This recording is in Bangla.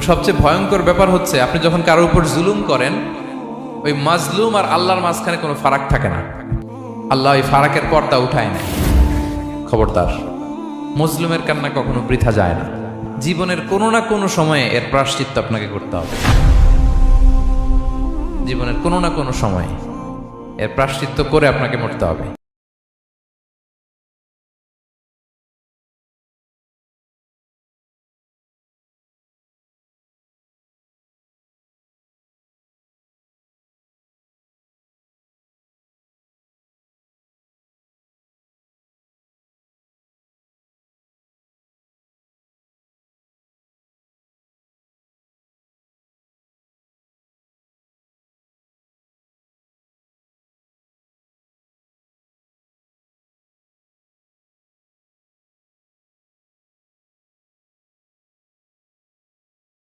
সবচেয়ে ভয়ঙ্কর ব্যাপার হচ্ছে আপনি যখন কারোর উপর জুলুম করেন, ওই মাজলুম আর আল্লাহর মাঝখানে কোনো ফারাক থাকে না। আল্লাহ ওই ফারাকের পর্দা উঠায় না। খবরদার, মজলুমের কান্না কখনো বৃথা যায় না। জীবনের কোনো না কোনো সময়ে এর প্রায়শ্চিত্ত আপনাকে করতে হবে। জীবনের কোনো না কোনো সময়ে এর প্রায়শ্চিত্ত করে আপনাকে মরতে হবে।